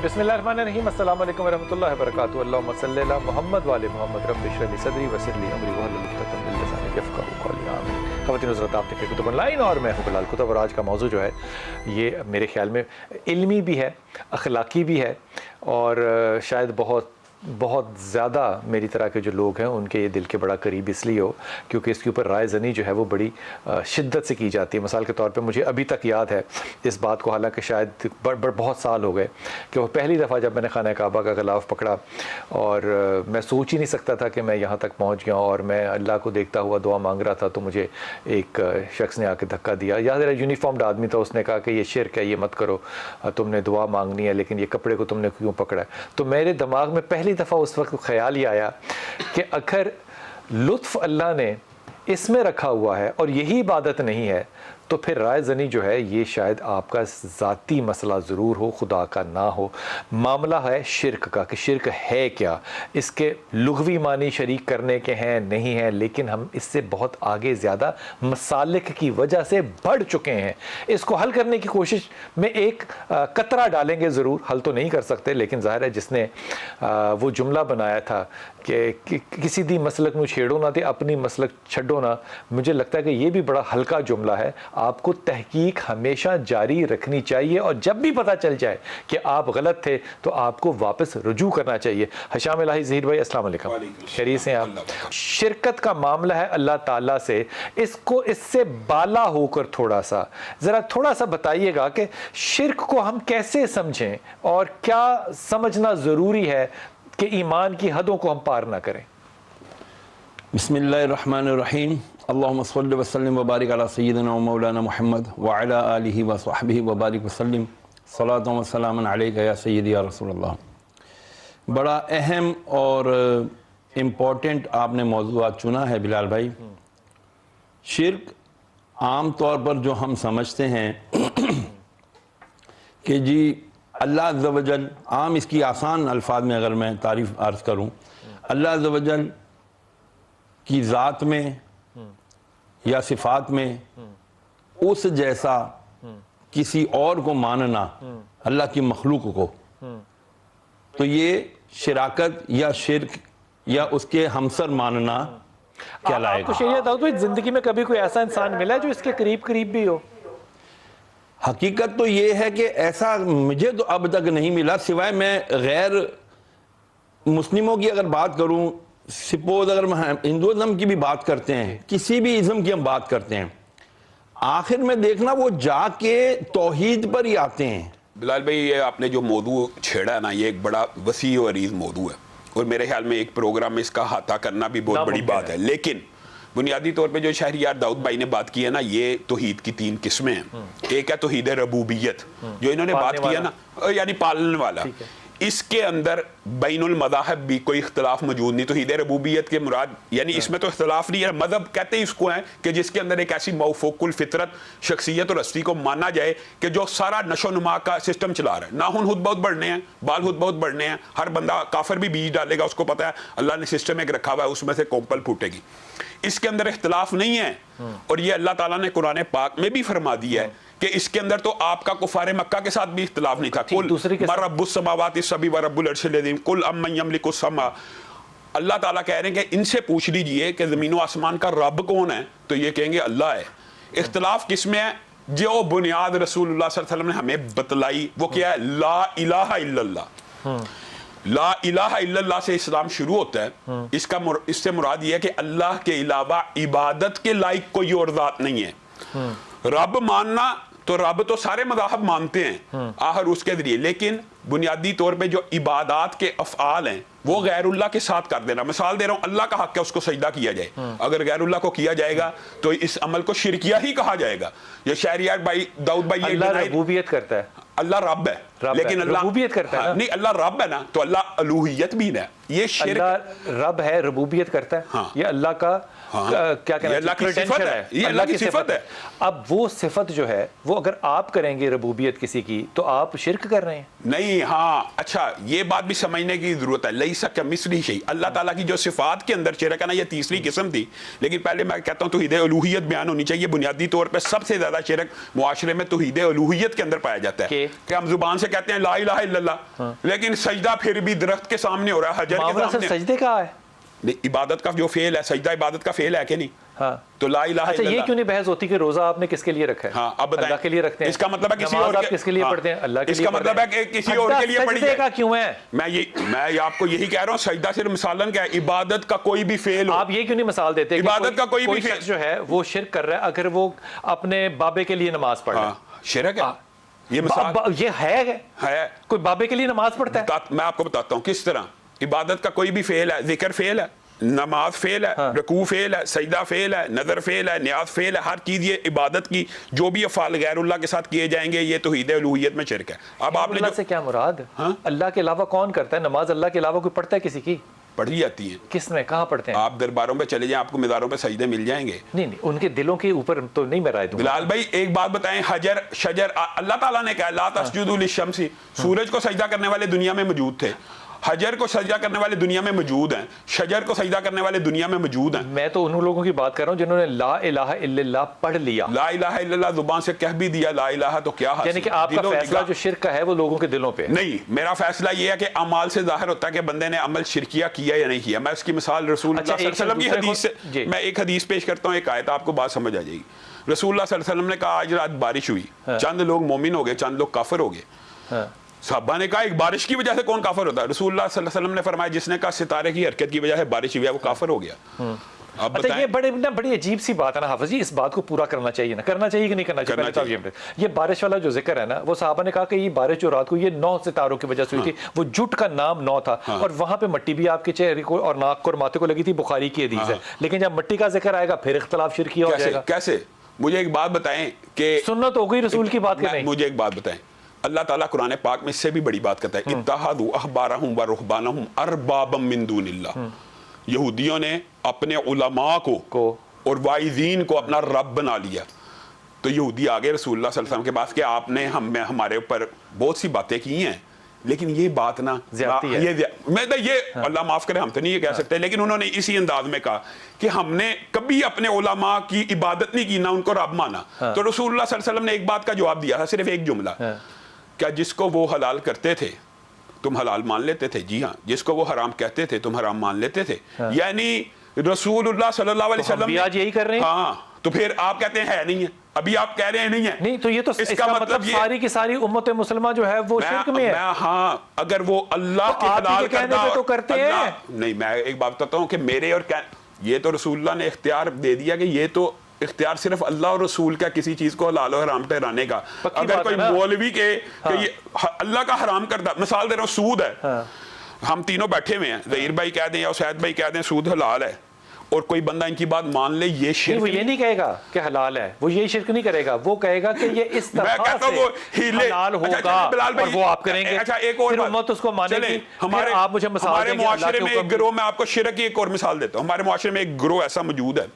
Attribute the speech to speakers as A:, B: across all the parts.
A: بسم اللہ الرحمن الرحیم، السلام علیکم ورحمۃ اللہ وبرکاتہ، اللہم صلی علی محمد وعلی محمد، رب اشرح لی صدری ویسر لی امری واحلل عقدۃ من لسانی یفقہوا قولی، آمین۔ خواتین حضرات، آپ دیکھ رہے ہیں کتب آن لائن اور میں ہوں بلال کتب، اور آج کا موضوع جو ہے یہ میرے خیال میں علمی بھی ہے، اخلاقی بھی ہے، اور شاید بہت زیادہ میری طرح کے جو لوگ ہیں ان کے یہ دل کے بڑا قریب اس لیے ہو کیونکہ اس کے اوپر رائے زنی جو ہے وہ بڑی شدت سے کی جاتی ہے۔ مثال کے طور پہ مجھے ابھی تک یاد ہے اس بات کو، حالانکہ شاید بہت سال ہو گئے، کہ وہ پہلی دفعہ جب میں نے خانہ کعبہ کا غلاف پکڑا اور میں سوچ ہی نہیں سکتا تھا کہ میں یہاں تک پہنچ گیا ہوں، اور میں اللہ کو دیکھتا ہوا دعا مانگ رہا تھا تو مجھے ایک شخص نے آ کے دھکا دیا، یا ذرا یونیفارمڈ آدمی تھا، اس نے کہا کہ یہ شرک ہے، یہ مت کرو، تم نے دعا مانگنی ہے لیکن یہ کپڑے کو تم نے کیوں پکڑا ہے؟ تو میرے دماغ میں پہلی دفعہ اس وقت خیال یہ آیا کہ اگر لطف اللہ نے اس میں رکھا ہوا ہے اور یہی عبادت نہیں ہے تو پھر رائے زنی جو ہے یہ شاید آپ کا ذاتی مسئلہ ضرور ہو، خدا کا نہ ہو۔ معاملہ ہے شرک کا، کہ شرک ہے کیا، اس کے لغوی معنی شریک کرنے کے ہیں نہیں ہیں، لیکن ہم اس سے بہت آگے زیادہ مسالک کی وجہ سے بڑھ چکے ہیں۔ اس کو حل کرنے کی کوشش میں ایک قطرہ ڈالیں گے ضرور، حل تو نہیں کر سکتے، لیکن ظاہر ہے جس نے وہ جملہ بنایا تھا کہ کسی دی مسلک نو چھیڑو نہ تے اپنی مسلک چھڈو نہ، مجھے لگتا ہے کہ یہ بھی بڑا ہلکا جملہ ہے۔ آپ کو تحقیق ہمیشہ جاری رکھنی چاہیے، اور جب بھی پتہ چل جائے کہ آپ غلط تھے تو آپ کو واپس رجوع کرنا چاہیے۔ حشام الہی ظہیر بھائی، السلام علیکم، خیریت سے ہیں آپ؟ شرکت کا معاملہ ہے اللہ تعالیٰ سے، اس کو اس سے بالا ہو کر تھوڑا سا بتائیے گا کہ شرک کو ہم کیسے سمجھیں اور کیا سمجھنا ضروری ہے کہ ایمان کی حدوں کو ہم پار نہ کریں۔
B: بسم اللہ الرحمن الرحیم، اللہم صلی وسلم وبارک علی سیدنا و مولانا محمد وعلی آلہ وصحبہ وبارک وسلم، صلاۃ و سلام علیک یا سیدی یا رسول اللہ۔ بڑا اہم اور امپورٹنٹ آپ نے موضوعات چنا ہے بلال بھائی۔ شرک عام طور پر جو ہم سمجھتے ہیں کہ جی اللہ عز و جل، عام اس کی آسان الفاظ میں اگر میں تعریف عرض کروں، اللہ عز و جل کی ذات میں یا صفات میں اس جیسا کسی اور کو ماننا، اللہ کی مخلوق کو، تو یہ شراکت یا شرک یا اس کے ہمسر ماننا کہلائے
A: آپ کو
B: گا۔
A: شریعت داؤد بھائی زندگی میں کبھی کوئی ایسا انسان ملا ہے جو اس کے قریب بھی ہو؟
B: حقیقت تو یہ ہے کہ ایسا مجھے تو اب تک نہیں ملا، سوائے میں غیر مسلموں کی اگر بات کروں، سپوز اگر ہم ہندوازم کی بھی بات کرتے ہیں، کسی بھی ازم کی ہم بات کرتے ہیں، آخر میں دیکھنا وہ جا کے توحید پر ہی آتے ہیں۔
C: بلال بھائی، یہ آپ نے جو موضوع چھیڑا ہے نا، یہ ایک بڑا وسیع و عریض موضوع ہے، اور میرے خیال میں ایک پروگرام میں اس کا احاطہ کرنا بھی بہت بڑی بات ہے، لیکن بنیادی طور پہ جو شہریار داؤد بھائی نے بات کی ہے نا، یہ توحید کی 3 قسمیں ہیں۔ ایک ہے توحید ربوبیت، جو انہوں نے بات کی ہے نا، یعنی پالنے والا، اس کے اندر بین المذاہب بھی کوئی اختلاف موجود نہیں۔ توحید ربوبیت کے مراد یعنی اس میں تو اختلاف نہیں ہے، مذہب کہتے ہیں اس کو ہیں کہ جس کے اندر ایک ایسی موفوق الفطرت شخصیت اور ہستی کو مانا جائے کہ جو سارا نشو و نما کا سسٹم چلا رہا ہے۔ ناخن خود بہت بڑھنے ہیں، بال خود بہت بڑھنے ہیں، ہر بندہ کافر بھی بیج ڈالے گا، اس کو پتہ ہے اللہ نے سسٹم ایک رکھا ہوا ہے، اس میں سے کومپل پھوٹے گی۔ اس کے اندر اختلاف نہیں ہے، اور یہ اللہ تعالیٰ نے قرآن پاک میں بھی فرما دیا ہے کہ اس کے اندر تو آپ کا کفار مکہ کے ساتھ بھی اختلاف نہیں تھا۔ قل من رب السماوات السبع ورب العرش العظیم قل امن یملک السمع، اللہ تعالیٰ کہہ رہے ہیں کہ ان سے پوچھ لیجئے کہ زمین و آسمان کا رب کون ہے، تو یہ کہیں گے اللہ ہے۔ اختلاف کس میں ہے؟ جو بنیاد رسول اللہ صلی اللہ علیہ وسلم نے ہمیں بتلائی، وہ کیا ہے؟ لا الہ الا اللہ۔ لا الہ الا اللہ سے اسلام شروع ہوتا ہے۔ اس سے مراد یہ ہے کہ اللہ کے علاوہ عبادت کے لائق کوئی اور ذات نہیں ہے۔ رب ماننا تو رب تو سارے مذاہب مانتے ہیں آخر اس کے ذریعے، لیکن بنیادی طور پہ جو عبادات کے افعال ہیں وہ غیر اللہ کے ساتھ کر دینا۔ مثال دے رہا ہوں، اللہ کا حق ہے اس کو سجدہ کیا جائے، اگر غیر اللہ کو کیا جائے گا تو اس عمل کو شرکیہ ہی کہا جائے گا۔ یہ شہریار بھائی داؤد بھائی،
A: اللہ ربوبیت کرتا ہے،
C: اللہ رب ہے، لیکن اللہ
A: ربوبیت کرتا ہے،
C: نہیں، اللہ رب ہے نا، تو اللہ الوہیت بھی ہے۔ یہ شرک،
A: اللہ رب ہے، ربوبیت کرتا ہے، یہ اللہ کا کیا کہنا ہے،
C: اللہ کی صفت ہے، یہ اللہ کی صفت ہے۔
A: اب وہ صفت جو ہے وہ اگر آپ کریں گے ربوبیت کسی کی تو آپ شرک کر رہے ہیں۔
C: نہیں، ہاں اچھا، یہ بات بھی سمجھنے کی ضرورت ہے۔ لیس کمثلہ شیء، اللہ تعالیٰ کی جو صفات کے اندر شرک ہے نا، یہ تیسری قسم تھی، لیکن پہلے میں کہتا ہوں توحید الوہیت بیان ہونی چاہیے۔ بنیادی طور پہ سب سے زیادہ شرک معاشرے میں توحید الوہیت کے اندر پایا جاتا ہے کہ ہم زبان سے کہتے ہیں لا الہ الا اللہ، لیکن سجدہ پھر بھی درخت کے سامنے ہو رہا ہے، حجر کے
A: معاملہ
C: سامنے.
A: صرف سجدے کا ہے.
C: عبادت کا جو فعل ہے، سجدہ عبادت کا فعل ہے کہ نہیں؟
A: ہاں
C: تو لا الہ
A: اچھا
C: الا
A: یہ
C: اللہ.
A: کیوں نہیں بحث ہوتی کہ روزہ آپ نے کس کے لیے رکھا ہے؟
C: ہاں اب بتائیں.
A: اللہ کے لیے رکھتے ہیں.
C: اس کا مطلب ہے کسی
A: نماز
C: اور
A: آپ کس کے لیے پڑھتے ہیں؟ اللہ کے لیے.
C: اس کا مطلب ہے کہ کسی اور کے لیے پڑھی
A: سجدے کا
C: ہے.
A: کیوں ہے؟
C: میں آپ کو یہی کہہ رہا ہوں، سجدہ صرف مثالن کیا ہے، عبادت کا کوئی بھی فعل ہو.
A: آپ یہ کیوں نہیں مثال دیتے کہ
C: عبادت کا کوئی بھی
A: شخص جو ہے وہ شرک کر رہا ہے اگر وہ اپنے بابے کے لیے نماز پڑھ رہا ہے؟
C: شرک ہے یہ مثال
A: یہ ہے کوئی بابے کے لیے نماز پڑھتا ہے؟
C: میں آپ کو بتاتا ہوں کس طرح. عبادت کا کوئی بھی فعل ہے، ذکر فعل ہے، نماز فعل ہے، رکوع فعل ہے، سجدہ فعل ہے، نظر فعل ہے، نیاز فعل ہے. ہر چیز یہ عبادت کی جو بھی افعال غیر اللہ کے ساتھ کیے جائیں گے یہ توحید الوہیت میں شرک ہے. اب آپ نے
A: اللہ سے کیا مراد؟ اللہ کے علاوہ کون کرتا ہے نماز؟ اللہ کے علاوہ کوئی پڑھتا ہے کسی کی؟
C: پڑھی جاتی ہیں.
A: کس میں کہاں پڑھتے ہیں؟
C: آپ درباروں پہ چلے جائیں، آپ کو مزاروں پہ سجدے مل جائیں گے.
A: نہیں ان کے دلوں کے اوپر تو نہیں میں رائے دوں.
C: بلال بھائی ایک بات بتائیں، حجر شجر اللہ تعالیٰ نے کہا لا تسجدوا للشمس، سورج کو سجدہ کرنے والے دنیا میں موجود تھے، حجر کو سجدہ کرنے والے دنیا میں موجود ہیں، شجر کو سجدہ کرنے والے دنیا میں موجود ہیں.
A: میں تو ان لوگوں کی بات کر رہا ہوں جنہوں نے لا الہ الا اللہ پڑھ لیا.
C: لا الہ الا اللہ زبان سے کہہ بھی دیا لا الہ تو کیا حاصل.
A: یعنی کہ آپ کا فیصلہ جو شرک کا ہے وہ لوگوں کے دلوں پہ
C: نہیں. میرا فیصلہ یہ ہے کہ اعمال سے ظاہر ہوتا ہے کہ بندے نے عمل شرکیہ کیا یا نہیں کیا. میں اس کی مثال رسول اللہ صلی اللہ علیہ وسلم کی حدیث سے میں ایک حدیث پیش کرتا ہوں، ایک آیت آپ کو بات سمجھ آ جائے گی. رسول اللہ صلی اللہ علیہ وسلم نے کہا آج رات بارش ہوئی، چند لوگ مومن ہو گئے، چند لوگ کافر ہو گئے. صحابہ نے کہا ایک بارش کی وجہ سے کون کافر ہوتا ہے؟ رسول اللہ صلی اللہ علیہ وسلم نے فرمایا جس نے کہا ستارے کی حرکت کی وجہ سے بارش ہوئی ہے وہ کافر ہو گیا. اب
A: اچھا یہ بڑی عجیب سی بات ہے نا حافظ جی، اس بات کو پورا کرنا چاہیے نا، کرنا چاہیے کہ نہیں کرنا چاہیے؟ یہ بارش والا جو ذکر ہے نا، وہ صحابہ نے کہا کہ یہ بارش جو رات کو یہ 9 ستاروں کی وجہ سے ہوئی تھی. وہ جٹ کا نام 9 تھا اور وہاں پہ مٹی بھی آپ کے چہرے کو اور ناک کو اور ماتھے کو لگی تھی، بخاری کی حدیث ہے. لیکن جب مٹی کا ذکر آئے گا پھر اختلاف شرکی ہو جائے گا.
C: کیسے؟ مجھے ایک بات بتائیں کہ
A: سنت ہو گئی رسول کی بات کریں.
C: مجھے ایک بات بتائیں، اللہ تعالیٰ قرآن پاک میں اس سے بھی بڑی بات کرتا ہے اتخذوا احبارہم ورہبانہم اربابا من دون اللہ. یہودیوں نے اپنے علماء کو اور واعظین کو اپنا رب بنا لیا. تو یہودی آگے رسول اللہ صلی اللہ علیہ وسلم کے پاس کہ آپ نے ہمارے اوپر بہت سی باتیں کی ہیں لیکن یہ بات نا یہ اللہ معاف کرے ہم تو نہیں یہ کہہ سکتے، لیکن انہوں نے اسی انداز میں کہا کہ ہم نے کبھی اپنے علماء کی عبادت نہیں کی، نہ ان کو رب مانا. تو رسول اللہ صلی اللہ علیہ وسلم نے ایک بات کا جواب دیا تھا، صرف ایک جملہ، کیا جس کو وہ حلال کرتے تھے تم حلال مان لیتے تھے؟ جی ہاں. جس کو وہ حرام کہتے تھے تم حرام مان لیتے تھے. یعنی رسول اللہ صلی اللہ علیہ وسلم
A: آج یہی کر رہے ہیں.
C: ہاں تو پھر آپ کہتے ہیں ہے نہیں ہے، ابھی آپ کہہ رہے ہیں نہیں ہے.
A: نہیں تو یہ تو اس کا مطلب ساری کی ساری امت مسلمہ جو ہے وہ شرک میں ہے.
C: ہاں اگر وہ اللہ کے حلال
A: کرنا تو کرتے ہیں.
C: نہیں میں ایک بات بتاتا ہوں کہ میرے اور یہ تو رسول اللہ نے اختیار دے دیا کہ یہ تو اختیار صرف اللہ اور رسول کا کسی چیز کو حلال و حرام ٹھہرانے کا. اگر کوئی مولوی کہ یہ اللہ کا حرام کردہ، مثال دے رہا ہوں سود ہے، ہم تینوں بیٹھے ہوئے ہیں، ظہیر بھائی کہہ دیں یا اسید بھائی کہہ دیں سود حلال ہے اور کوئی بندہ ان کی بات مان لے، یہ شرک.
A: وہ یہ نہیں کہے گا کہ حلال ہے، وہ یہ شرک نہیں کرے گا، وہ کہے گا کہ یہ اس طرح سے حلال ہوگا اور وہ آپ کریں گے.
C: اچھا ایک اور
A: پھر امت اس کو مانے گی.
C: ہمارے
A: آپ مجھے مثال دیں گے
C: معاشرے میں ایک گروہ، میں آپ کو شرک کی ایک اور مثال دیتا ہوں. ہمارے معاشرے میں ایک گروہ ایسا موجود ہے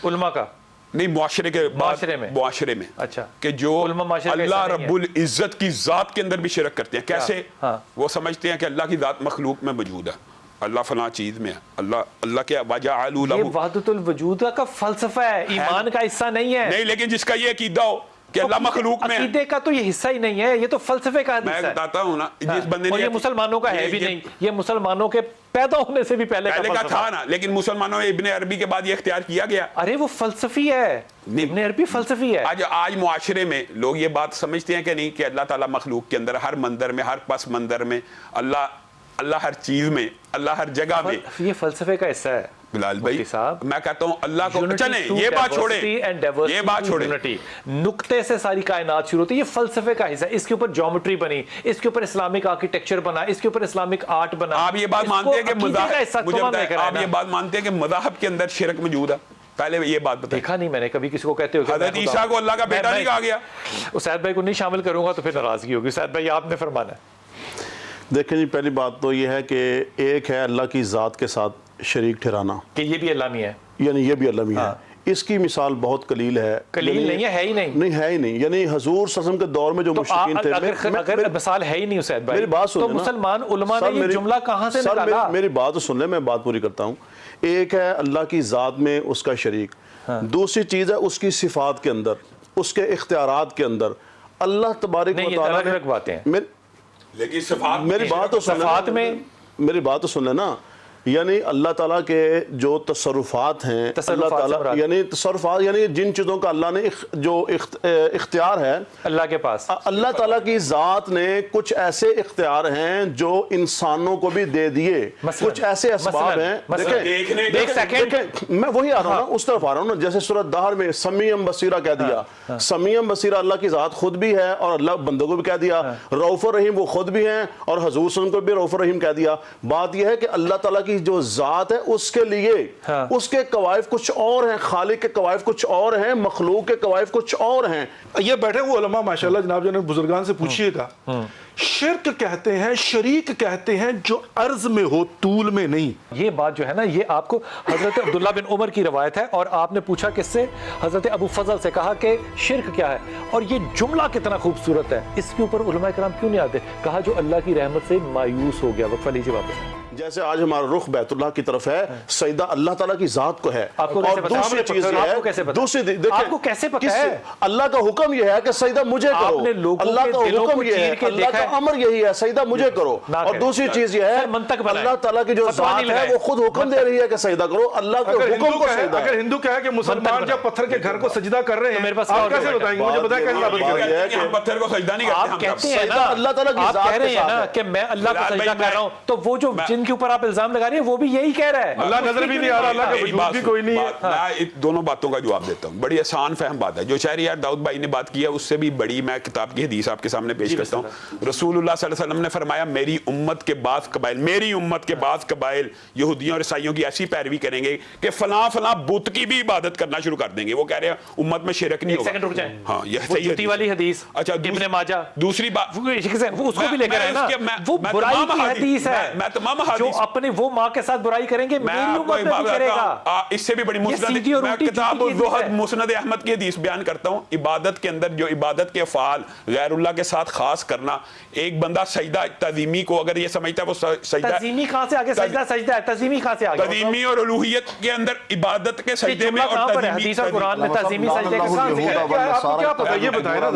A: علماء کا،
C: نہیں معاشرے میں
A: اچھا
C: کہ جو اللہ رب العزت کی ذات کے اندر بھی شرک کرتے ہیں. کیسے؟ وہ سمجھتے ہیں کہ اللہ کی ذات مخلوق میں موجود ہے، اللہ فلاں چیز میں ہے، اللہ کے وجعلوا لہ.
A: یہ وحدت الوجود کا فلسفہ ہے، ایمان کا حصہ نہیں ہے.
C: نہیں لیکن جس کا یہ عقیدہ ہو کہ اللہ مخلوق میں ہے،
A: عقیدے کا تو یہ حصہ ہی نہیں ہے، یہ تو فلسفے کا حصہ ہے.
C: میں بتاتا ہوں نا جس بندے نے،
A: اور یہ مسلمانوں کا ہے بھی نہیں، یہ مسلمانوں کے پیدا ہونے سے بھی پہلے
C: کا تھا نا، لیکن مسلمانوں میں ابن عربی کے بعد یہ اختیار کیا گیا.
A: ارے وہ فلسفی ہے، ابن عربی فلسفی ہے.
C: آج معاشرے میں لوگ یہ بات سمجھتے ہیں کہ نہیں کہ اللہ تعالیٰ مخلوق کے اندر ہر منظر میں، ہر پس منظر میں، اللہ ہر چیز میں، اللہ ہر جگہ میں.
A: یہ فلسفے کا حصہ ہے
C: بلال بھائی. میں کہتا ہوں اللہ کو چلیں یہ بات چھوڑیں،
A: نقطے سے ساری کائنات شروع ہوتی ہے. یہ فلسفے کا حصہ ہے. اس کے اوپر جیومیٹری بنی، اس کے اوپر اسلامک آرکیٹیکچر بنا، اس کے اوپر اسلامک آرٹ بنا.
C: آپ یہ بات مانتے ہیں کہ آپ یہ بات مانتے ہیں کہ مذاہب کے اندر شرک موجود ہے؟ پہلے یہ بات بتائیں.
A: دیکھا نہیں میں نے کبھی کسی کو کہتے ہو
C: حضرت عیسیٰ کو اللہ کا بیٹا نہیں کہا گیا.
A: اسید بھائی کو نہیں شامل کروں گا تو پھر ناراضگی ہوگی. اسید بھائی آپ نے فرمانا ہے.
D: دیکھیں جی پہلی بات تو یہ ہے کہ ایک ہے اللہ کی ذات کے ساتھ شریک ٹھہرانا،
A: کہ یہ بھی اللہ میں ہے،
D: یعنی یہ بھی اللہ میں ہے. اس کی مثال بہت قلیل ہے.
A: قلیل نہیں ہے، ہے ہی نہیں.
D: ہے ہی نہیں. یعنی حضور صلی اللہ علیہ وسلم کے دور میں جو مشرکین تھے،
A: اگر مثال ہے ہی نہیں اسید بھائی،
D: میری بات سن
A: تو مسلمان علماء نے یہ جملہ کہاں سے نکالا؟
D: میری بات سن لیں، میں بات پوری کرتا ہوں. ایک ہے اللہ کی ذات میں اس کا شریک، دوسری چیز ہے اس کی صفات کے اندر، اس کے اختیارات کے اندر. اللہ تبارک و تعالیٰ
A: الگ الگ باتیں ہیں.
C: لیکن صفات
D: میری بات تو سن
A: صفات میں
D: میری بات تو سن لینا، یعنی اللہ تعالیٰ کے جو تصرفات ہیں، اللہ تعالیٰ یعنی تصرفات یعنی جن چیزوں کا اللہ نے جو اختیار ہے
A: اللہ کے پاس،
D: اللہ تعالیٰ کی ذات نے کچھ ایسے اختیار ہیں جو انسانوں کو بھی دے دیے، کچھ ایسے اسباب ہیں. دیکھیں میں وہی آ رہا ہوں، اس طرف آ رہا ہوں نا. جیسے سورۃ دہر میں سمیعم بصیرہ کہہ دیا، سمیعم بصیرہ اللہ کی ذات خود بھی ہے اور اللہ بندوں کو بھی کہہ دیا. رؤوف الرحیم وہ خود بھی ہیں اور حضور صلی اللہ علیہ وسلم کو بھی رؤوف الرحیم کہہ دیا. بات یہ ہے کہ اللہ تعالیٰ کی جو ذات ہے اس کے لیے اس کے قوائف کچھ اور ہیں، خالق کے قوائف کچھ اور ہیں، مخلوق کے قوائف کچھ اور ہیں.
E: یہ بیٹھے ہوئے علماء ماشاءاللہ جناب جناب بزرگان سے پوچھئے گا، شرک کہتے ہیں، شریک کہتے ہیں جو عرض میں ہو طول میں نہیں.
A: یہ بات جو ہے نا یہ آپ کو حضرت عبداللہ بن عمر کی روایت ہے، اور آپ نے پوچھا کس سے؟ حضرت ابو فضل سے، کہا کہ شرک کیا ہے، اور یہ جملہ کتنا خوبصورت ہے، اس کے اوپر علماء کرام کیوں نہیں آتے؟ کہا جو اللہ کی رحمت سے مایوس ہو گیا. وقفہ لیجیے واپس.
D: جیسے آج ہمارا رخ بیت اللہ کی طرف ہے، سجدہ اللہ تعالیٰ کی ذات کو ہے.
A: اور
D: دوسری چیز یہ ہے،
A: آپ کو کیسے پتہ ہے؟
D: اللہ کا حکم یہ ہے کہ سجدہ مجھے کرو. اللہ کا حکم یہ ہے، اللہ کا امر یہی ہے، سجدہ مجھے کرو. اور دوسری چیز یہ ہے اللہ تعالیٰ کی جو ذات ہے وہ خود حکم دے رہی ہے کہ سجدہ کرو. اللہ کے حکم کو سجدہ.
E: اگر ہندو کہے کہ مسلمان جب پتھر کے گھر کو سجدہ کر رہے ہیں، آپ کیسے بتائیں گے؟ مجھے بتائیں کیسے ثابت کریں گے؟
C: ہم پتھر کو سجدہ نہیں
A: آپ
C: کرتے.
A: کہتے ہیں نا،
D: اللہ تعالیٰ کی
A: آپ
D: ذات
A: کہہ رہے ہیں نا کہ میں اللہ کو سجدہ کر رہا ہوں، تو وہ جو جن کے اوپر آپ الزام لگا رہے ہیں وہ بھی یہی کہہ رہا ہے.
E: اللہ نظر بھی نہیں آ رہا، اللہ کا وجود بھی کوئی نہیں ہے.
C: میں دونوں باتوں کا جواب دیتا ہوں. بڑی آسان فہم بات ہے. جو شہریار داؤد بھائی نے بات کی ہے اس سے بھی بڑی میں کتاب کی حدیث آپ کے سامنے پیش کرتا ہوں. رسول اللہ صلی اللہ علیہ وسلم نے فرمایا میری امت کے بعض قبائل یہودیوں اور عیسائیوں کی ایسی پیروی کریں گے کہ فلاں فلاں بت کی بھی عبادت کرنا شروع کر دیں گے. وہ کہہ رہے ہیں امت میں شرک نہیں ہوگا.
A: ایک سیکنڈ رک جائیں.
C: ہاں یہ صحیح
A: جوتی والی حدیث.
C: اچھا
A: ابن ماجہ.
C: دوسری بات
A: وہ اس کو بھی لے کر آئے نا، وہ برائی کی حدیث ہے.
C: میں تمام
A: جو اپنے وہ ماں کے ساتھ برائی کریں گے میری امت میں بھی کرے گا.
C: اس سے بھی بڑی مسند میں کتاب الزہد مسند احمد کی حدیث بیان کرتا ہوں. عبادت کے اندر جو عبادت کے افعال غیر اللہ کے ساتھ خاص کرنا، ایک بندہ سجدہ تعظیمی کو اگر یہ سمجھتا ہے وہ سجدہ
A: تعظیمی کہاں سے آگے؟ سجدہ ہے، تعظیمی کہاں سے آگے؟
C: تعظیمی اور الوہیت کے اندر عبادت کے سجدے میں اور
A: حدیث اور قرآن میں تعظیمی سجدے کا کہاں ذکر ہے؟
E: آپ کو کیا پتہ؟ یہ بتائیں نا.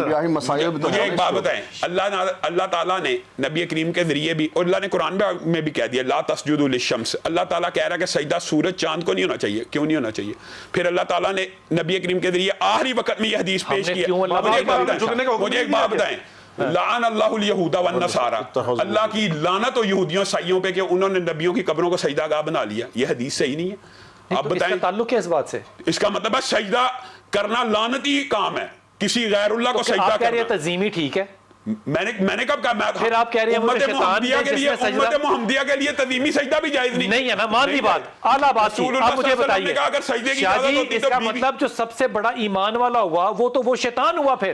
C: مجھے ایک بات بتائیں. اللہ تعالیٰ نے نبی کریم کے ذریعے بھی اور اللہ نے قرآن میں بھی کہہ دیا لا تسجدوا للشمس. اللہ تعالیٰ کہہ رہا ہے کہ سجدہ سورج چاند کو نہیں ہونا چاہیے. کیوں نہیں ہونا چاہیے؟ پھر اللہ تعالیٰ نے نبی کریم کے ذریعے آخری وقت میں یہ حدیث پیش کیا. مجھے ایک بات بتائیں. لعن اللہ الیہود والنصارى. اللہ کی لعنت ہو یہودیوں عیسائیوں پہ کہ انہوں نے نبیوں کی قبروں کو سجدہ گاہ بنا لیا. یہ حدیث صحیح نہیں ہے. آپ بتائیں
A: اس کا تعلق کیا اس بات سے؟
C: اس کا مطلب ہے سجدہ کرنا لعنتی کام ہے، کسی غیر اللہ کو سجدہ
A: آپ کہہ رہے ہیں
C: کرنا.
A: تعظیمی ٹھیک ہے،
C: میں نے کب کہا؟
A: پھر آپ کہہ رہے ہیں
C: امت محمدیہ کے لیے تعظیمی سجدہ بھی جائز نہیں
A: ہے نا. مان لی بات، اعلیٰ بات تھی. اب مجھے بتائیے شاہ جی، اس کا
C: مطلب
A: مطلب جو سب سے بڑا ایمان والا ہوا وہ تو وہ شیطان ہوا پھر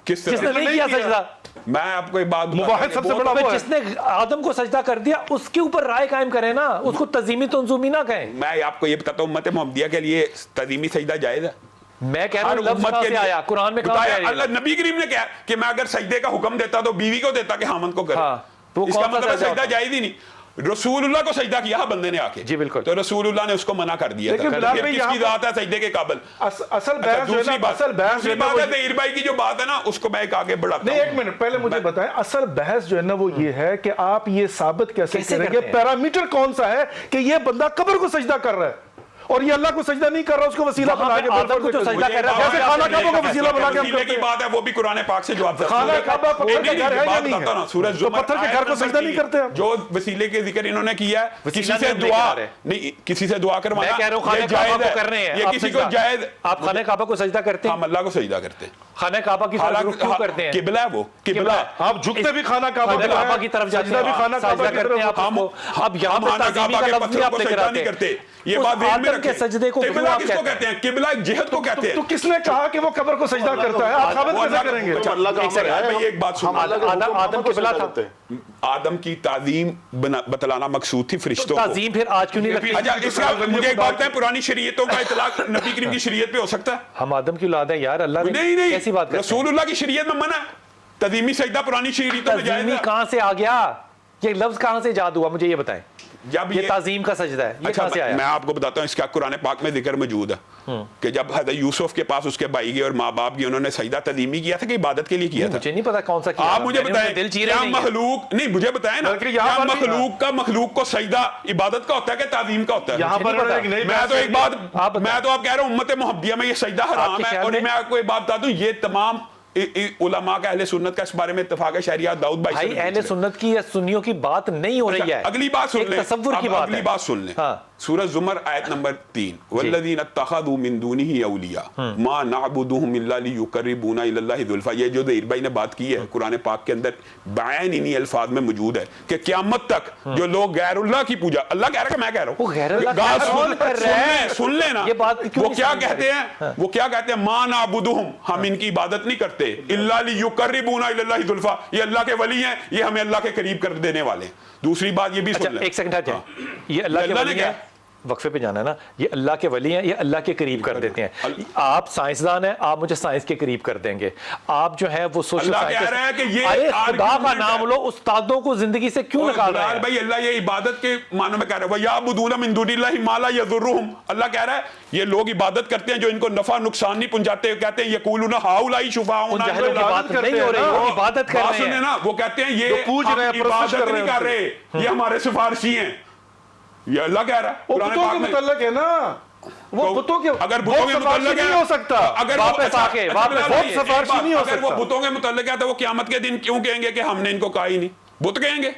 C: کس
A: جس نے نہیں کیا سجدہ.
C: میں آپ کو ایک بات
E: مواحد سب سے بڑا وہ ہے
A: جس نے آدم کو سجدہ کر دیا اس کے اوپر رائے قائم کریں نا، اس کو تعظیمی تنظیمی نہ کہیں.
C: میں آپ کو یہ بتاتا ہوں امت محمدیہ کے لیے تعظیمی سجدہ جائز ہے.
A: میں کہہ رہا ہوں لفظ کہاں سے آیا؟ قرآن میں کہاں سے
C: اللہ نبی کریم نے کہا کہ میں اگر سجدے کا حکم دیتا تو بیوی کو دیتا کہ خامند کو کرے. اس کا مطلب سجدہ جائز ہی نہیں. رسول اللہ کو سجدہ کیا بندے نے آ کے،
A: جی بالکل،
C: تو رسول اللہ نے اس کو منع کر دیا.
E: لیکن بلال بھائی
C: کس کی ذات ہے سجدے کے قابل؟
E: اصل بحث جو ہے
C: طاہر بھائی کی جو بات ہے نا اس کو میں ایک آگے بڑھاتا ہوں.
E: نہیں ایک منٹ پہلے مجھے بتائیں، اصل بحث جو ہے نا وہ یہ ہے کہ آپ یہ ثابت کیسے کریں گے، پیرامیٹر کون سا ہے کہ یہ بندہ قبر کو سجدہ کر رہا ہے اور یہ اللہ کو سجدہ نہیں کر رہا، اس کو وسیلہ بنا کے
A: آدم کو جو سجدہ کر رہا ہے
E: جیسے خانہ کعبہ کو وسیلہ بنا کے ہم کرتے
C: کی بات ہے وہ بھی قرآن پاک سے جواب دیتا ہے.
E: خانہ کعبہ پتھر کے گھر ہے یا نہیں ہے؟ تو پتھر کے گھر کو سجدہ نہیں کرتے ہم.
C: جو وسیلے کے ذکر انہوں نے کیا ہے کسی سے دعا نہیں، کسی سے دعا کروانا
A: میں کہہ رہا ہوں خانہ کعبہ کو کر رہے ہیں.
C: یہ کسی کو جائز.
A: آپ خانہ کعبہ کو سجدہ کرتے ہیں؟
C: ہم اللہ کو سجدہ کرتے ہیں.
A: خانہ کعبہ کی طرف کیوں کرتے ہیں؟
C: قبلہ ہے وہ قبلہ.
E: آپ جھکتے بھی خانہ کعبہ
A: کی طرف جاتے ہیں،
E: بھی خانہ کعبہ کی طرف.
A: اب یہاں پر تعظیمی کا لفظ بھی آپ لے کر آتے ہیں.
C: یہ بات ذہن میں
A: آدم کے سجدے کو
C: قبلہ کس کو کہتے ہیں؟ قبلہ جہت کو کہتے ہیں.
E: تو کس نے کہا کہ وہ قبر کو سجدہ کرتا ہے؟ آپ ثابت کیسے کریں گے؟
D: اللہ کا امر ہے.
C: ایک بات سنو.
A: آدم قبلہ تھا.
C: آدم کی تعظیم بتلانا مقصود تھی فرشتوں کو.
A: تعظیم پھر آج کیوں نہیں رکھتی؟
C: اچھا اس کا مجھے ایک بات ہے، پرانی شریعتوں کا اطلاق نبی کریم کی شریعت پہ ہو سکتا ہے؟
A: ہم آدم کی اولاد ہیں یار، اللہ نے کیسی بات کرتے ہیں؟
C: رسول اللہ کی شریعت میں منع ہے. تعظیمی سجدہ پرانی شریعتوں میں جائز ہے.
A: تعظیمی کہاں سے آ گیا؟ یہ لفظ کہاں سے ایجاد ہوا؟ مجھے یہ بتائیں.
C: جب
A: یہ تعظیم کا سجدہ ہے.
C: اچھا میں آپ کو بتاتا ہوں اس کا قرآن پاک میں ذکر موجود ہے کہ جب حضرت یوسف کے پاس اس کے بھائی گئے اور ماں باپ گئے, انہوں نے سجدہ تعظیمی کیا تھا کہ عبادت کے لیے کیا تھا؟
A: مجھے نہیں پتا کون سا کیا.
C: آپ مجھے بتائیں کیا مخلوق نہیں, مجھے بتائیں نا کیا مخلوق کو سجدہ عبادت کا ہوتا ہے کہ تعظیم کا ہوتا ہے؟ میں تو ایک بات, میں تو آپ کہہ رہا ہوں امت محمدیہ میں یہ سجدہ حرام ہے. اور میں آپ کو ایک بات بتا دوں, یہ تمام علماء کا اہل سنت کا اس بارے میں اتفاق ہے. شہریار داؤد بھائی
A: اہل سنت کی یا سنیوں کی بات نہیں ہو رہی ہے,
C: اگلی بات سن لیں,
A: تصور کی بات ہے.
C: اگلی بات سن لیں, سورہ زمر آیت نمبر 3, والذین اتخذوا من دونہ اولیاء ما نعبدهم الا لیقربونا الی اللہ زلفی. یہ جو دیر بھائی نے بات کی ہے قرآن پاک کے اندر بیان انہی الفاظ میں موجود ہے کہ قیامت تک جو لوگ غیر اللہ کی پوجا, اللہ کہہ رہا ہے کہ میں کہہ رہا ہوں,
A: وہ غیر اللہ
C: سن لیں نا وہ کیا کہتے ہیں, وہ کیا کہتے ہیں, ما نعبدهم, ہم ان کی عبادت نہیں کرتے, الا لیقربونا الی اللہ زلفی, یہ اللہ کے ولی ہیں, یہ ہمیں اللہ کے قریب کر دینے والے ہیں. دوسری بات یہ بھی سن لیں,
A: ایک سیکنڈ ہٹ جائیں, یہ اللہ کے ولی ہیں, وقفے پہ جانا ہے نا, یہ اللہ کے ولی ہیں, یہ اللہ کے قریب کر دیتے ہیں. آپ سائنسدان ہیں, آپ مجھے سائنس کے قریب کر دیں گے. آپ جو ہے وہ سوشل سائنٹسٹ, خدا کا نام لو, استادوں کو زندگی سے کیوں نکال رہے ہیں
C: بھائی؟ اللہ یہ عبادت کے معنی میں کہہ رہا ہے وَيَعْبُدُونَ مِن دُونِ اللَّهِ مَا لَا يَضُرُّهُمْ. اللہ کہہ رہا ہے یہ لوگ عبادت کرتے ہیں جو ان کو نفع نقصان نہیں پہنچاتے. کہتے ہیں یقولون ہؤلاء شفعاؤنا,
A: ان جاہلوں کی بات نہیں ہو رہی, وہ عبادت کر رہے ہیں
C: نا, وہ کہتے ہیں یہ عبادت نہیں کر رہے, یہ ہمارے سفارشی ہیں. یہ اللہ کہہ رہا ہے,
E: وہ بتوں کے متعلق ہے نا, وہ بتوں کے,
C: اگر بتوں کے متعلق
E: نہیں ہو سکتا,
C: اگر
A: واپس آ کے
E: واپس سفارشی نہیں ہو سکتا.
C: اگر وہ بتوں کے متعلق ہے تو وہ قیامت کے دن کیوں کہیں گے کہ ہم نے ان کو کہا ہی نہیں؟ بت کہیں گے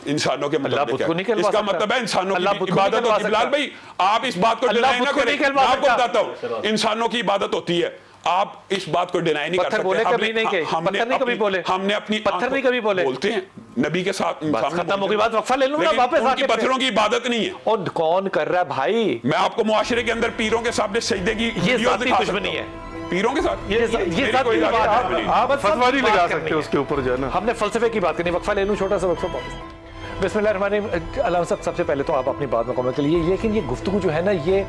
C: انسانوں کے متعلق ہے, اس کا مطلب ہے انسانوں کی عبادت ہوتی ہے. بلال بھائی آپ اس بات کو ڈینائی نہ کریں, میں آپ کو بتاتا ہوں انسانوں کی عبادت ہوتی ہے, آپ اس بات کو ڈینائی نہیں کر سکتے.
A: بولے کبھی نہیں کہ پتھر نہیں کبھی بولے,
C: ہم نے اپنی
A: پتھر نہیں کبھی بولے,
C: بولتے ہیں نبی کے ساتھ.
A: ختم ہو گئی بات, وقفہ لے لوں نا واپس آ کے.
C: پتھروں کی عبادت نہیں ہے.
A: اور کون کر رہا ہے بھائی؟
C: میں آپ کو معاشرے کے اندر پیروں کے سامنے سجدے کی
A: یہ ذاتی دشمنی ہے
C: پیروں کے ساتھ,
A: یہ ذاتی بات ہے.
E: آپ فتویٰ نہیں لگا سکتے اس کے اوپر جو ہے نا.
A: ہم نے فلسفے کی بات کرنی, وقفہ لے لوں چھوٹا سا وقفہ واپس. بسم اللہ الرحمن الرحیم. علامہ صاحب سب سے پہلے تو آپ اپنی بات مکمل کر لیے, لیکن یہ گفتگو جو ہے نا یہ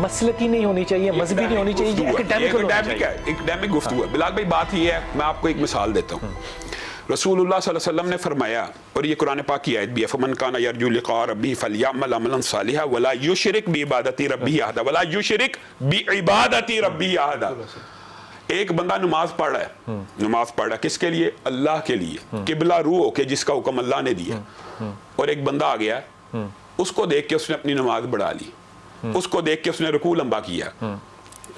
A: مسلکی نہیں ہونی چاہیے, مذہبی نہیں ہونی چاہیے, یہ
C: اکیڈیمک گفتگو ہے. بلال بھائی بات یہ ہے, میں آپ کو ایک مثال دیتا ہوں. رسول اللہ صلی اللہ علیہ وسلم نے فرمایا, اور یہ قرآن پاک کی آیت بھی ہے, فمن کان یرجو لقاء ربہ فلیعمل عملا صالحا ولا یشرک بعبادۃ ربہ احدا ولا یشرک بعبادۃ ربہ احدا. ایک بندہ نماز پڑھ رہا ہے, نماز پڑھ رہا ہے کس کے لیے؟ اللہ کے لیے, قبلہ رو ہو کے جس کا حکم اللہ نے دیا. اور ایک بندہ آ گیا, اس کو دیکھ کے اس نے اپنی نماز بڑھا لی, اس کو دیکھ کے اس نے رکوع لمبا کیا,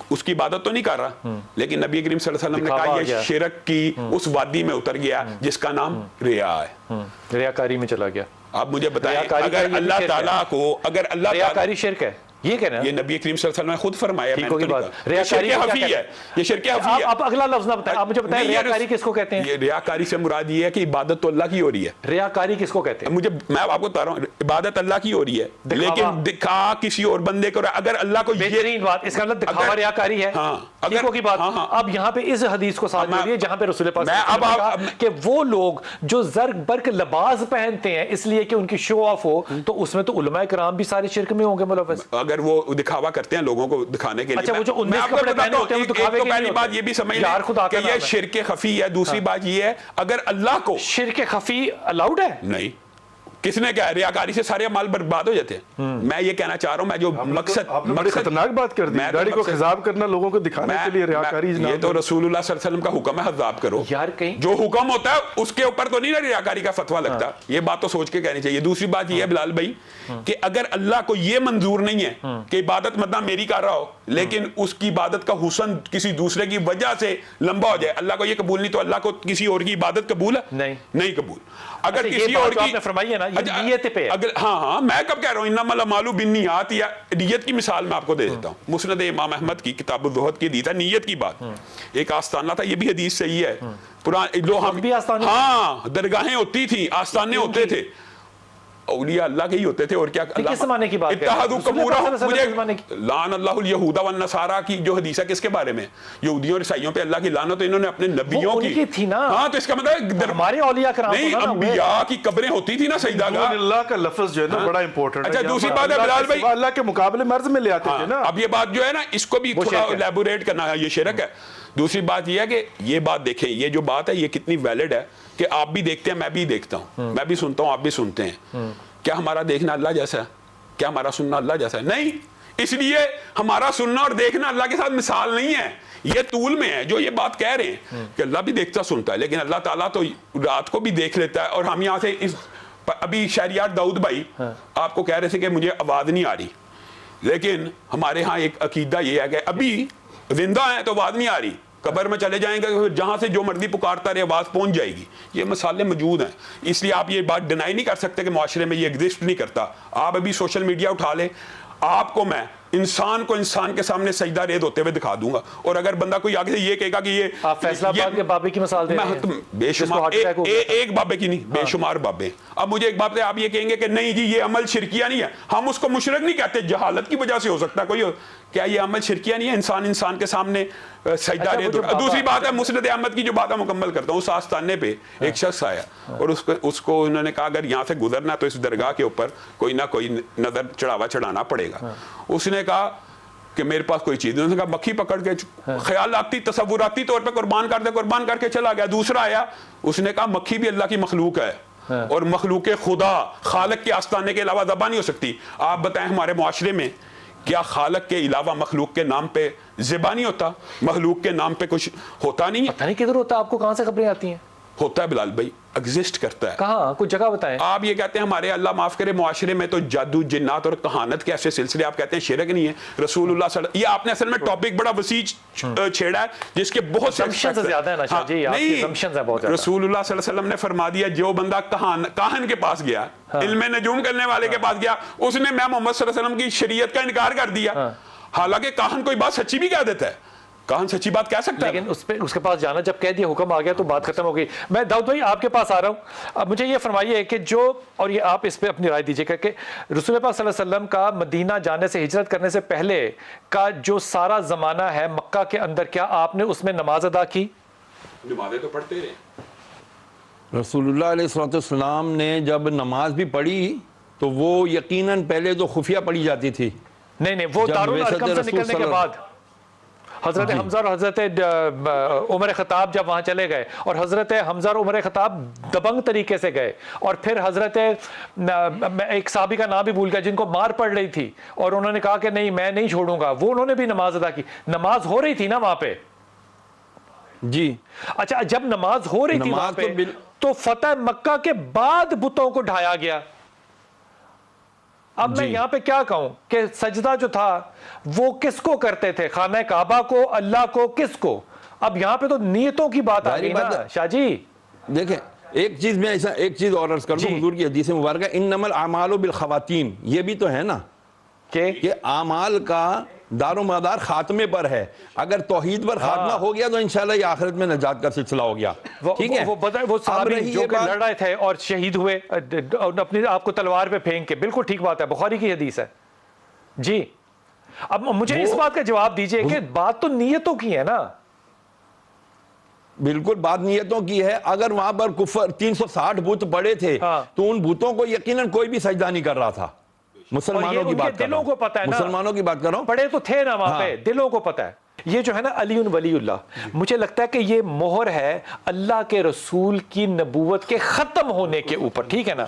C: اس کی عبادت تو نہیں کر رہا, لیکن نبی کریم صلی اللہ علیہ وسلم نے کہا یہ شرک کی اس وادی میں اتر گیا جس کا نام ریا ہے,
A: ریاکاری میں چلا گیا.
C: آپ مجھے بتائیں اگر اللہ تعالیٰ کو, اگر اللہ
A: ریاکاری شرک ہے, یہ کہنا ہے
C: یہ نبی کریم صلی اللہ علیہ وسلم نے خود فرمایا,
A: یہ
C: شرک خفی ہے, یہ شرک خفی ہے.
A: آپ اگلا لفظ نہ بتائیں, آپ مجھے بتائیں ریاکاری کس کو کہتے ہیں؟
C: یہ ریاکاری سے مراد یہ ہے کہ عبادت تو اللہ کی ہو رہی ہے.
A: ریاکاری کس کو کہتے ہیں؟
C: مجھے, میں آپ کو بتا رہا ہوں, عبادت اللہ کی ہو رہی ہے لیکن دکھا کسی اور بندے کو. اگر اللہ کو
A: بہترین بات, اس کا مطلب دکھاوا ریاکاری ہے. ٹھیکوں کی بات. اب یہاں پہ اس حدیث کو ساتھ جوڑیے جہاں پہ رسول پاک نے کہا کہ وہ لوگ جو زرق برق لباس پہنتے ہیں اس لیے کہ ان کی شو آف ہو, تو اس میں تو علماء کرام بھی سارے شرک میں ہوں گے ملوث.
C: اگر وہ دکھاوا کرتے ہیں لوگوں کو دکھانے کے لیے.
A: اچھا وہ جو 19 کپڑے پہنے ہوتے ہیں وہ دکھاوے کے لیے.
C: پہلی بات یہ بھی سمجھ لیں کہ یہ شرک خفی ہے. دوسری بات یہ ہے اگر اللہ کو
A: شرک خفی الاؤڈ ہے
C: نہیں, کس نے کہا ریاکاری سے سارے مال برباد ہو جاتے ہیں. میں یہ کہنا چاہ رہا ہوں, میں جو
E: مقصد خطرناک بات کر دی, گاڑی کو خضاب کرنا لوگوں کو دکھانے کے لیے ریاکاری.
C: یہ تو رسول اللہ صلی اللہ علیہ وسلم کا حکم ہے, خضاب کرو
A: یار. کہیں
C: جو حکم ہوتا ہے اس کے اوپر تو نہیں نا ریاکاری کا فتویٰ لگتا. یہ بات تو سوچ کے کہنی چاہیے. دوسری بات یہ ہے بلال بھائی کہ اگر اللہ کو یہ منظور نہیں ہے کہ عبادت مطلب میری کر رہا ہو, لیکن اس کی عبادت کا حسن کسی دوسرے کی وجہ سے لمبا ہو جائے, اللہ کو یہ قبول نہیں, تو اللہ کو کسی اور کی عبادت قبول ہے؟ نہیں قبول. اگر کسی اور کی
A: فرمائی ہے نا یہ نیت پہ,
C: ہاں میں کب کہہ رہا ہوں انما الاعمال بالنیات, یا نیت کی مثال میں آپ کو دے دیتا ہوں. مسند امام احمد کی کتاب الزہد کی دی تھا نیت کی بات. ایک آستانہ تھا, یہ بھی حدیث صحیح ہے, ہاں درگاہیں ہوتی تھیں, آستانے ہوتے تھے, اولیاء اللہ کے ہی ہوتے تھے. اور کیا
A: کس زمانے کی بات ہے؟
C: اتحادوا قبورہم, لعن اللہ اليہود والنصارى کی جو حدیث ہے کس کے بارے میں؟ یہودیوں اور عیسائیوں پہ اللہ کی لعنت. تو انہوں نے اپنے نبیوں کی
A: تھی نا.
C: ہاں تو اس کا مطلب
A: ہمارے اولیاء کرام
C: نہیں, انبیاء کی قبریں ہوتی تھی نا سجدہ گاہ.
E: اللہ کا لفظ جو ہے نا بڑا امپورٹنٹ ہے.
C: اچھا دوسری بات ہے بلال بھائی,
E: اللہ کے مقابلے مرض میں لے آتے تھے نا.
C: اب یہ بات جو ہے نا اس کو بھی تھوڑا الیبوریٹ کرنا ہے, یہ شرک ہے. دوسری بات یہ ہے کہ یہ بات دیکھیں, یہ جو بات ہے یہ کتنی ویلڈ ہے کہ آپ بھی دیکھتے ہیں میں بھی دیکھتا ہوں, میں بھی سنتا ہوں آپ بھی سنتے ہیں, کیا ہمارا دیکھنا اللہ جیسا ہے؟ کیا ہمارا سننا اللہ جیسا ہے؟ نہیں. اس لیے ہمارا سننا اور دیکھنا اللہ کے ساتھ مثال نہیں ہے, یہ طول میں ہے. جو یہ بات کہہ رہے ہیں کہ اللہ بھی دیکھتا سنتا ہے, لیکن اللہ تعالیٰ تو رات کو بھی دیکھ لیتا ہے. اور ہم یہاں سے ابھی شہریار داؤد بھائی آپ کو کہہ رہے تھے کہ مجھے آواز نہیں آ رہی, لیکن ہمارے ہاں ایک عقیدہ یہ ہے کہ ابھی زندہ ہیں تو آواز نہیں آ رہی, قبر میں چلے جائیں گے جہاں سے جو مرضی پکارتا رہے آواز پہنچ جائے گی. یہ مسائل موجود ہیں, اس لیے آپ یہ بات ڈینائی نہیں کر سکتے کہ معاشرے میں یہ ایگزسٹ نہیں کرتا. آپ ابھی سوشل میڈیا اٹھا لیں, آپ کو میں انسان کو انسان کے سامنے سجدہ ریز ہوتے ہوئے دکھا دوں گا. اور اگر بندہ کوئی آگے سے یہ کہے گا کہ یہ
A: آپ فیصلہ آباد کے بابے کی مثال دے رہے ہیں,
C: بے شمار ایک بابے کی نہیں, بے شمار بابے. اب مجھے ایک بات ہے, آپ یہ کہیں گے کہ نہیں جی یہ عمل شرکیہ نہیں ہے, ہم اس کو مشرک نہیں کہتے, جہالت کی وجہ سے ہو سکتا ہے کوئی. کیا یہ عمل شرکیہ نہیں ہے انسان انسان کے سامنے سجدہ ریز؟ دوسری بات ہے مسند احمد کی جو بات میں مکمل کرتا ہوں, اس آستانے پہ ایک شخص آیا اور اس کو انہوں نے کہا اگر یہاں سے گزرنا تو اس درگاہ کے اوپر کوئی نہ کوئی نظر چڑھاوا چڑھانا پڑے گا. اس نے کہا کہ میرے پاس کوئی چیز, انہوں نے کہا مکھی پکڑ کے خیالاتی تصوراتی طور پہ قربان کر دے, قربان کر کے چلا گیا. دوسرا آیا, اس نے کہا مکھی بھی اللہ کی مخلوق ہے اور مخلوق خدا خالق کے آستانے کے علاوہ ذبح نہیں ہو سکتی. آپ بتائیں ہمارے معاشرے میں کیا خالق کے علاوہ مخلوق کے نام پہ ذبح نہیں ہوتا؟ مخلوق کے نام پہ کچھ ہوتا نہیں ہے؟
A: پتہ نہیں کدھر ہوتا, آپ کو کہاں سے خبریں آتی ہیں؟
C: ہوتا ہے بلال بھائی, ایگزسٹ کرتا ہے.
A: کہاں؟ کچھ جگہ بتائیں.
C: آپ یہ کہتے ہیں ہمارے اللہ معاف کرے معاشرے میں تو جادو جنات اور کہانت کے ایسے سلسلے آپ کہتے ہیں شرک نہیں ہے. رسول اللہ صلی اللہ, یہ آپ نے اصل میں ٹاپک بڑا وسیع چھیڑا ہے جس کے بہت سے
A: assumptions زیادہ ہیں نا شاہ جی, آپ کی assumptions ہیں بہت زیادہ.
C: رسول اللہ صلی اللہ علیہ وسلم نے فرما دیا جو بندہ کاہن کے پاس گیا, علم نجوم کرنے والے کے پاس گیا, اس نے میں محمد صلی اللہ علیہ وسلم کی شریعت کا انکار کر دیا. حالانکہ کاہن کوئی بات سچی بھی کہہ دیتا ہے, کہاں سچی بات کہہ سکتا ہے,
A: لیکن اس کے پاس جانا جب کہہ دیا حکم آ گیا تو بات ختم ہو گئی. میں داؤد بھائی آپ کے پاس آ رہا ہوں. اب مجھے یہ فرمائیے کہ جو, اور یہ آپ اس پہ اپنی رائے دیجیے کہ رسول پاک صلی اللہ علیہ وسلم کا مدینہ جانے سے ہجرت کرنے سے پہلے کا جو سارا زمانہ ہے مکہ کے اندر, کیا آپ نے اس میں نماز ادا کی؟
C: نمازیں تو پڑھتے رہے.
B: رسول اللہ علیہ السلام نے جب نماز بھی پڑھی تو وہ یقیناً پہلے تو خفیہ پڑھی جاتی تھی.
A: نہیں وہ دارالارقم سے نکلنے کے بعد حضرت حمزہ اور حضرت عمر خطاب جب وہاں چلے گئے, اور حضرت حمزہ اور عمر خطاب دبنگ طریقے سے گئے, اور پھر حضرت ایک صحابی کا نام بھی بھول گیا جن کو مار پڑ رہی تھی, اور انہوں نے کہا کہ نہیں میں نہیں چھوڑوں گا, وہ انہوں نے بھی نماز ادا کی. نماز ہو رہی تھی نا وہاں پہ؟
B: جی
A: اچھا, جب نماز ہو رہی تھی وہاں پہ تو فتح مکہ کے بعد بتوں کو ڈھایا گیا. اب میں یہاں پہ کیا کہوں کہ سجدہ جو تھا وہ کس کو کرتے تھے؟ خانہ کعبہ کو, اللہ کو, کس کو؟ اب یہاں پہ تو نیتوں کی بات آ گئی نا شاہ جی.
B: دیکھیں ایک چیز میں ایسا ایک چیز اور عرض کر دوں, حضور کی حدیث مبارکہ انما الاعمال بالخواتیم, یہ بھی تو ہے نا کہ اعمال کا دار و مدار خاتمے پر ہے. اگر توحید پر خاتمہ ہو گیا تو انشاءاللہ یہ آخرت میں نجات کا سلسلہ ہو گیا. ٹھیک ہے,
A: وہ صحابی جو کہ لڑ رہے تھے اور شہید ہوئے اپنی آپ کو تلوار پہ پھینک کے, بالکل ٹھیک بات ہے, بخاری کی حدیث ہے جی. اب مجھے اس بات کا جواب دیجئے کہ بات تو نیتوں کی ہے نا.
B: بالکل بات نیتوں کی ہے. اگر وہاں پر کفر 360 بت پڑے تھے تو ان بتوں کو یقیناً کوئی بھی سجدہ نہیں کر رہا تھا. مسلمانوں کی بات کر رہا ہوں, مسلمانوں کی بات کر رہا ہوں,
A: پڑے تو تھے نا وہاں پہ, دلوں کو پتہ ہے. یہ جو ہے نا علی ولی اللہ, مجھے لگتا ہے کہ یہ مہر ہے اللہ کے رسول کی نبوت کے ختم ہونے کے اوپر, ٹھیک ہے نا.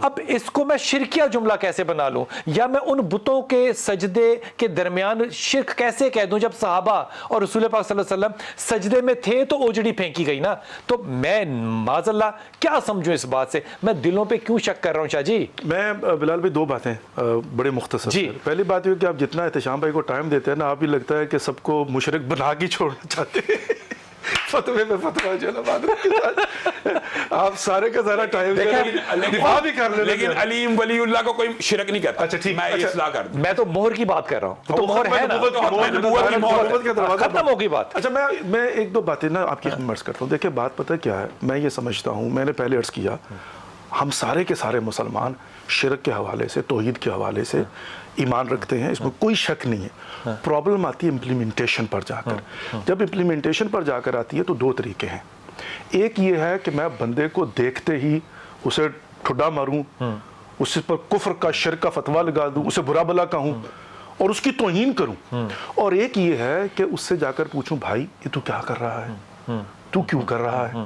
A: اب اس کو میں شرکیہ جملہ کیسے بنا لوں, یا میں ان بتوں کے سجدے کے درمیان شرک کیسے کہہ دوں جب صحابہ اور رسول پاک صلی اللہ علیہ وسلم سجدے میں تھے تو اوجڑی پھینکی گئی نا. تو میں معاذ اللہ کیا سمجھوں اس بات سے, میں دلوں پہ کیوں شک کر رہا ہوں شاہ جی؟
E: میں بلال بھائی دو باتیں بڑے مختصر جی. پہلی بات یہ کہ آپ جتنا احتشام بھائی کو ٹائم دیتے ہیں نا, آپ بھی لگتا ہے کہ سب کو مشرک بنا کے چھوڑنا چاہتے ہیں. فتوے میں فتوہ جو ہے آپ سارے کا سارا ٹائم دفاع بھی کر لیں,
C: لیکن علیم ولی اللہ کو کوئی شرک نہیں کرتا.
E: اچھا ٹھیک,
C: میں اصلاح کر دوں,
A: میں تو مہر کی بات کر رہا ہوں. تو مہر ہے نا, ختم ہوگی بات.
E: اچھا میں ایک دو باتیں نا آپ کی عرض کرتا ہوں. دیکھیں بات پتہ کیا ہے, میں یہ سمجھتا ہوں, میں نے پہلے عرض کیا, ہم سارے کے سارے مسلمان شرک کے حوالے سے, توحید کے حوالے سے ایمان رکھتے ہیں, اس میں کوئی شک نہیں ہے. پرابلم آتی ہے امپلیمنٹیشن پر جا کر. جب امپلیمنٹیشن پر جا کر آتی ہے تو دو طریقے ہیں. ایک یہ ہے کہ میں بندے کو دیکھتے ہی اسے ٹھڈا ماروں, اس پر کفر کا شرک کا فتویٰ لگا دوں, اسے برا بلا کہوں اور اس کی توہین کروں. اور ایک یہ ہے کہ اس سے جا کر پوچھوں, بھائی یہ تو کیا کر رہا ہے, تو کیوں کر رہا ہے,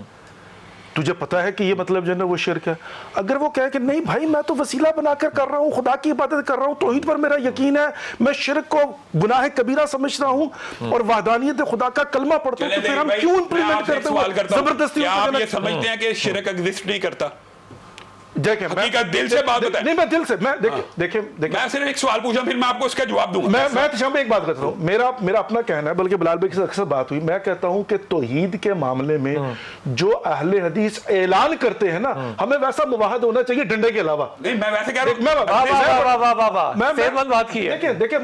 E: تجھے پتا ہے کہ یہ مطلب جو ہے نا وہ شرک ہے. اگر وہ کہے کہ نہیں بھائی میں تو وسیلہ بنا کر کر رہا ہوں, خدا کی عبادت کر رہا ہوں, توحید پر میرا یقین ہے, میں شرک کو گناہ کبیرہ سمجھتا ہوں اور وحدانیت خدا کا کلمہ پڑھتا ہوں, تو پھر ہم کیوں امپلیمنٹ کرتے ہیں زبردستی؟
C: آپ یہ سمجھتے ہیں کہ شرک ایگزسٹ نہیں کرتا؟
E: دیکھیں
C: حقیقت دل سے بات ہوتا ہے.
E: نہیں میں دل سے, میں دیکھیں
C: میں صرف ایک سوال پوچھا پھر میں آپ کو اس کا جواب دوں گا.
E: میں تشام پہ ایک بات کرتا ہوں, میرا اپنا کہنا ہے, بلکہ بلال بھائی کے ساتھ اکثر بات ہوئی, میں کہتا ہوں کہ توحید کے معاملے میں جو اہل حدیث اعلان کرتے ہیں نا, ہمیں ویسا موحد ہونا چاہیے ڈنڈے کے علاوہ.
C: نہیں میں ویسے کہہ رہا
E: ہوں, دیکھیں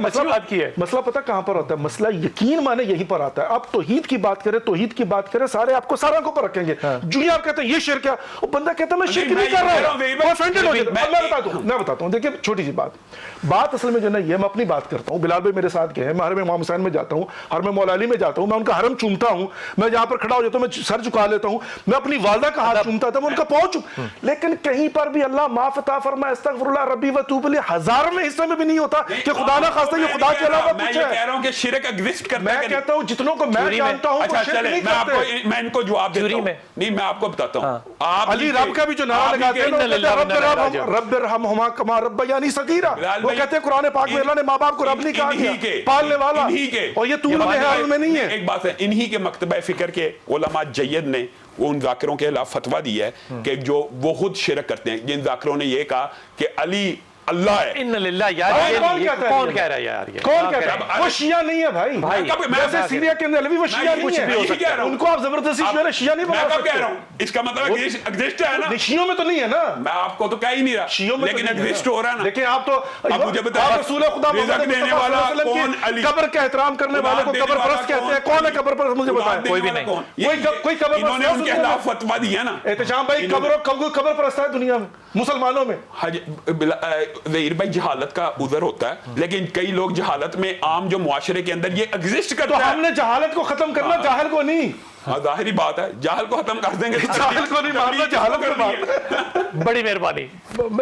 E: مسئلہ پتہ کہاں پر ہوتا ہے, مسئلہ یقین مانے یہیں پر آتا ہے. آپ توحید کی بات کریں, توحید کی بات کریں, سارے آپ کو سارا کو پر رکھیں گے. جو آپ کہتے ہیں یہ شرک ہے, وہ بندہ کہتا ہے میں شرک نہیں کر رہا ہوں, میں بتاتا ہوں. دیکھیں چھوٹی سی بات اصل میں جو ہے نا یہ, میں اپنی بات کرتا ہوں, بلال بھائی میرے ساتھ گئے ہیں, میں حرم امام حسین میں جاتا ہوں, حرم مولا علی میں جاتا ہوں, میں ان کا حرم چومتا ہوں, میں جہاں پر کھڑا ہو جاتا ہوں میں سر جھکا لیتا ہوں, میں اپنی والدہ کا ہاتھ چومتا تھا, میں ان کا پہنچ ہوں, لیکن کہیں پر بھی اللہ معاف عطا فرمائے استغفر اللہ ربی وتوب الیہ ہزاروں حصے میں بھی نہیں ہوتا کہ خدا نہ خواستہ یہ خدا کے علاوہ کچھ ہے.
C: میں کہہ رہا ہوں کہ شرک ایگزسٹ کرتا ہے.
E: میں کہتا ہوں جتنوں کو میں جانتا ہوں وہ شرک نہیں کرتے.
C: میں ان کو جواب دیتا ہوں. نہیں میں آپ کو بتاتا ہوں,
E: علی رب کا بھی جو نعرہ لگاتے ہیں رب ارحمہما کما ربیانی صغیرا, وہ کہتے ہیں قرآن پاک میں اللہ نے ماں باپ کو رب نہیں کہا گیا, پالنے والا, اور یہ طول محال میں نہیں ہے.
C: ایک بات ہے, انہی کے مکتبہ فکر کے علماء جید نے ان ذاکروں کے خلاف فتویٰ دیا ہے کہ جو وہ خود شرک کرتے ہیں, جن ذاکروں نے یہ کہا کہ علی اللہ ہے.
F: ان للہ یار کون کہہ رہا ہے یار,
E: کون کہہ رہا ہے؟ وہ شیعہ نہیں ہے بھائی, جیسے سیریا کے اندر علیوی وہ شیعہ نہیں ہے, ان کو آپ زبردستی جو ہے نا شیعہ نہیں بنا سکتے.
C: کہہ رہا ہوں اس کا مطلب ایگزسٹ ہے نا,
E: شیعوں میں تو نہیں ہے نا,
C: میں آپ کو تو کہہ ہی نہیں رہا
E: شیعوں میں,
C: لیکن ایگزسٹ ہو رہا ہے نا.
E: لیکن آپ تو
C: مجھے بتائیں
E: رسول خدا محمد
C: دینے والا کون علی,
E: قبر کا احترام کرنے والے کو قبر پرست کہتے ہیں. کون ہے قبر پرست مجھے بتائیں؟
C: کوئی بھی نہیں.
E: کوئی قبر
C: انہوں نے ان کے خلاف فتویٰ دیا نا.
E: احتشام بھائی قبر پرست ہے دنیا میں مسلمانوں میں؟
C: ظہیر بھائی جہالت کا عذر ہوتا ہے, لیکن کئی لوگ جہالت میں عام جو معاشرے کے اندر یہ ایگزسٹ کرتا ہے.
E: تو ہم نے جہالت کو ختم کرنا, جاہل کو نہیں.
C: ظاہری بات ہے, جاہل کو ختم کر دیں گے,
E: جاہل کو نہیں مارنا, جہالت کو مارنا.
F: بڑی مہربانی,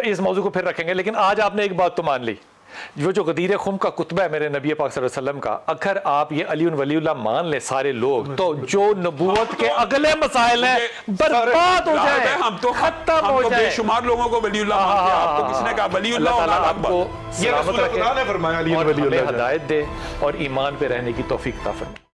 F: اس موضوع کو پھر رکھیں گے, لیکن آج آپ نے ایک بات تو مان لی, جو غدیر خم کا کتبہ ہے میرے نبی پاک صلی اللہ علیہ وسلم کا, اگر آپ یہ علی ولی اللہ مان لیں سارے لوگ, تو جو نبوت کے اگلے مسائل ہیں برباد ہو جائیں,
C: ہم تو
F: ختم ہو جائیں.
C: بے شمار لوگوں کو ولی اللہ مانتے ہیں, آپ کو کس نے کہا ولی اللہ؟
F: اللہ تعالیٰ آپ کو
E: یہ رسول خدا نے فرمایا علی ولی اللہ,
F: ہدایت دے اور ایمان پہ رہنے کی توفیق عطا فرمائے.